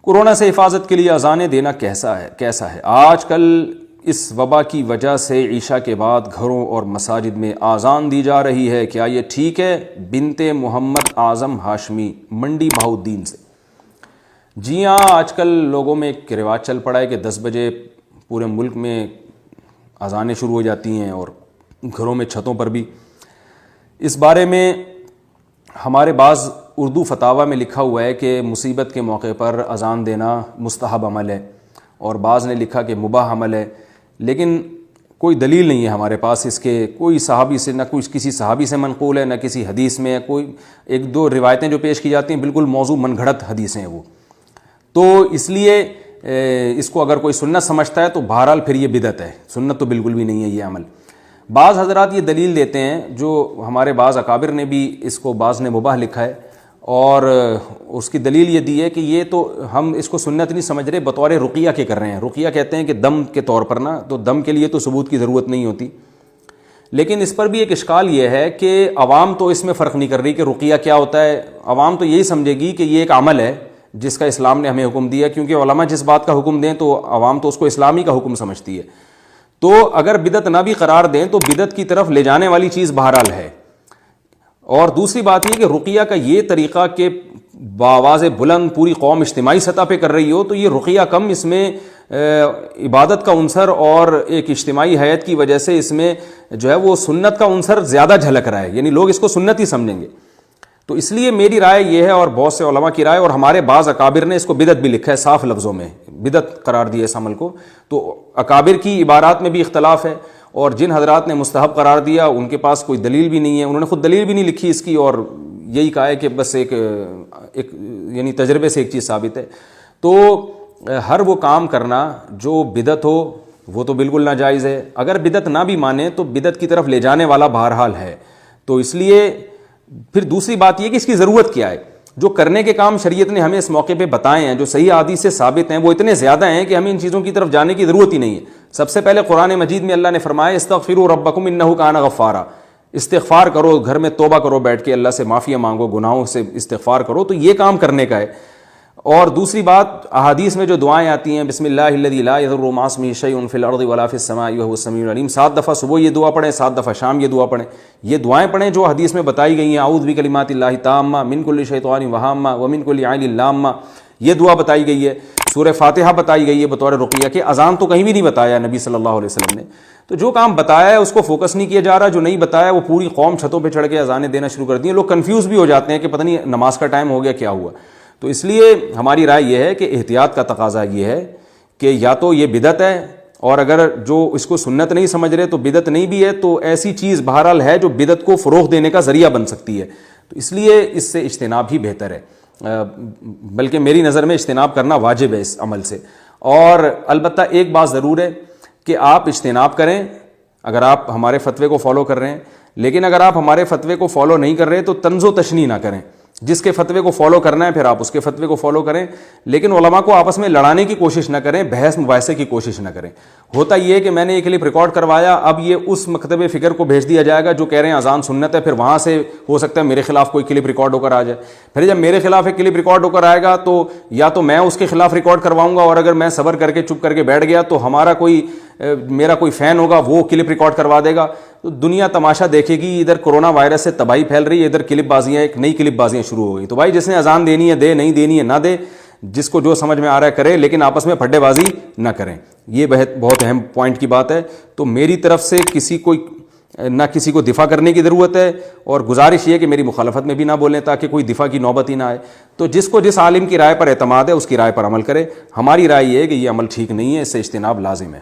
Corona سے حفاظت کے لیے اذانیں دینا کیسا ہے؟ آج کل اس وبا کی وجہ سے عشاء کے بعد گھروں اور مساجد میں اذان دی جا رہی ہے، کیا یہ ٹھیک ہے؟ بنت محمد اعظم ہاشمی منڈی بہاؤالدین سے۔ جی ہاں، آج کل لوگوں میں ایک رواج چل پڑا ہے کہ 10 بجے پورے ملک میں اذانیں شروع ہو جاتی ہیں اور گھروں میں چھتوں پر بھی۔ اس بارے میں ہمارے بعض اردو فتاویٰ میں لکھا ہوا ہے کہ مصیبت کے موقع پر اذان دینا مستحب عمل ہے، اور بعض نے لکھا کہ مباح عمل ہے، لیکن کوئی دلیل نہیں ہے ہمارے پاس اس کے، کوئی صحابی سے، نہ کوئی کسی صحابی سے منقول ہے، نہ کسی حدیث میں، کوئی ایک دو روایتیں جو پیش کی جاتی ہیں بالکل موضوع من گھڑت حدیثیں ہیں وہ۔ تو اس لیے اس کو اگر کوئی سنت سمجھتا ہے تو بہرحال پھر یہ بدعت ہے، سنت تو بالکل بھی نہیں ہے یہ عمل۔ بعض حضرات یہ دلیل دیتے ہیں، جو ہمارے بعض اکابر نے بھی اس کو، بعض نے مباح لکھا ہے، اور اس کی دلیل یہ دی ہے کہ یہ تو ہم اس کو سنت نہیں سمجھ رہے، بطور رقیہ کے کر رہے ہیں۔ رقیہ کہتے ہیں کہ دم کے طور پر نا، تو دم کے لیے تو ثبوت کی ضرورت نہیں ہوتی، لیکن اس پر بھی ایک اشکال یہ ہے کہ عوام تو اس میں فرق نہیں کر رہی کہ رقیہ کیا ہوتا ہے۔ عوام تو یہی سمجھے گی کہ یہ ایک عمل ہے جس کا اسلام نے ہمیں حکم دیا، کیونکہ علماء جس بات کا حکم دیں تو عوام تو اس کو اسلامی کا حکم سمجھتی ہے۔ تو اگر بدعت نہ بھی قرار دیں تو بدعت کی طرف لے جانے والی چیز بہرحال ہے۔ اور دوسری بات یہ کہ رقیہ کا یہ طریقہ کہ بآواز بلند پوری قوم اجتماعی سطح پہ کر رہی ہو، تو یہ رقیہ کم، اس میں عبادت کا عنصر اور ایک اجتماعی حیات کی وجہ سے اس میں جو ہے وہ سنت کا عنصر زیادہ جھلک رہا ہے، یعنی لوگ اس کو سنت ہی سمجھیں گے۔ تو اس لیے میری رائے یہ ہے، اور بہت سے علماء کی رائے، اور ہمارے بعض اکابر نے اس کو بدعت بھی لکھا ہے، صاف لفظوں میں بدعت قرار دیا اس عمل کو۔ تو اکابر کی عبارات میں بھی اختلاف ہے، اور جن حضرات نے مستحب قرار دیا ان کے پاس کوئی دلیل بھی نہیں ہے، انہوں نے خود دلیل بھی نہیں لکھی اس کی، اور یہی کہا ہے کہ بس ایک یعنی تجربے سے ایک چیز ثابت ہے۔ تو ہر وہ کام کرنا جو بدعت ہو وہ تو بالکل ناجائز ہے، اگر بدعت نہ بھی مانے تو بدعت کی طرف لے جانے والا بہرحال ہے۔ تو اس لیے پھر دوسری بات یہ کہ اس کی ضرورت کیا ہے؟ جو کرنے کے کام شریعت نے ہمیں اس موقع پہ بتائے ہیں، جو صحیح حدیث سے ثابت ہیں، وہ اتنے زیادہ ہیں کہ ہمیں ان چیزوں کی طرف جانے کی ضرورت ہی نہیں ہے۔ سب سے پہلے قرآن مجید میں اللہ نے فرمایا استغفروا ربکم انہ کان غفارا، استغفار کرو، گھر میں توبہ کرو، بیٹھ کے اللہ سے معافی مانگو، گناہوں سے استغفار کرو، تو یہ کام کرنے کا ہے۔ اور دوسری بات، احادیث میں جو دعائیں آتی ہیں، بسم اللہ الذی لا یضر مع اسمہ شیء فی الارض ولا فی السماء وهو السمیع العلیم، 7 دفعہ صبح یہ دعا پڑھیں، 7 دفعہ شام یہ دعا پڑھیں، یہ دعائیں پڑھیں جو حدیث میں بتائی گئی ہیں۔ اعوذ بکلمات اللہ التامہ من کل شیطان وہامہ ومن کل عین لامہ، یہ دعا بتائی گئی ہے۔ سورہ فاتحہ بتائی گئی ہے بطور رقیہ کے، اذان تو کہیں بھی نہیں بتایا نبی صلی اللہ علیہ وسلم نے۔ تو جو کام بتایا ہے اس کو فوکس نہیں کیا جا رہا، جو نہیں بتایا وہ پوری قوم چھتوں پہ چڑھ کے اذانیں دینا شروع کر دی ہیں۔ لوگ کنفیوز بھی ہو جاتے ہیں کہ پتہ نہیں نماز کا ٹائم ہو گیا کیا ہوا۔ تو اس لیے ہماری رائے یہ ہے کہ احتیاط کا تقاضا یہ ہے کہ یا تو یہ بدعت ہے، اور اگر جو اس کو سنت نہیں سمجھ رہے تو بدعت نہیں بھی ہے، تو ایسی چیز بہرحال ہے جو بدعت کو فروغ دینے کا ذریعہ بن سکتی ہے، تو اس لیے اس سے اجتناب ہی بہتر ہے، بلکہ میری نظر میں اجتناب کرنا واجب ہے اس عمل سے۔ اور البتہ ایک بات ضرور ہے کہ آپ اجتناب کریں اگر آپ ہمارے فتوے کو فالو کر رہے ہیں، لیکن اگر آپ ہمارے فتوے کو فالو نہیں کر رہے تو طنز و تشنیع نہ کریں۔ جس کے فتوے کو فالو کرنا ہے پھر آپ اس کے فتوے کو فالو کریں، لیکن علماء کو آپس میں لڑانے کی کوشش نہ کریں، بحث مباحثے کی کوشش نہ کریں۔ ہوتا یہ ہے کہ میں نے یہ کلپ ریکارڈ کروایا، اب یہ اس مکتب فکر کو بھیج دیا جائے گا جو کہہ رہے ہیں اذان سنت ہے، پھر وہاں سے ہو سکتا ہے میرے خلاف کوئی کلپ ریکارڈ ہو کر آ جائے، پھر جب میرے خلاف ایک کلپ ریکارڈ ہو کر آئے گا تو یا تو میں اس کے خلاف ریکارڈ کرواؤں گا، اور اگر میں صبر کر کے چپ کر کے بیٹھ گیا تو میرا کوئی فین ہوگا وہ کلپ ریکارڈ کروا دے گا، تو دنیا تماشا دیکھے گی۔ ادھر کورونا وائرس سے تباہی پھیل رہی ہے، ادھر کلپ بازیاں، ایک نئی کلپ بازیاں شروع ہو گئی۔ تو بھائی جس نے اذان دینی ہے دے، نہیں دینی ہے نہ دے، جس کو جو سمجھ میں آ رہا ہے کرے، لیکن آپس میں پھڈے بازی نہ کریں۔ یہ بہت اہم پوائنٹ کی بات ہے۔ تو میری طرف سے کسی کو دفاع کرنے کی ضرورت ہے، اور گزارش یہ کہ میری مخالفت میں بھی نہ بولیں تاکہ کوئی دفاع کی نوبت ہی نہ آئے۔ تو جس کو جس عالم کی رائے پر اعتماد ہے اس کی رائے پر عمل کرے۔ ہماری رائے یہ ہے کہ یہ عمل ٹھیک نہیں ہے، اس سے اجتناب لازم ہے۔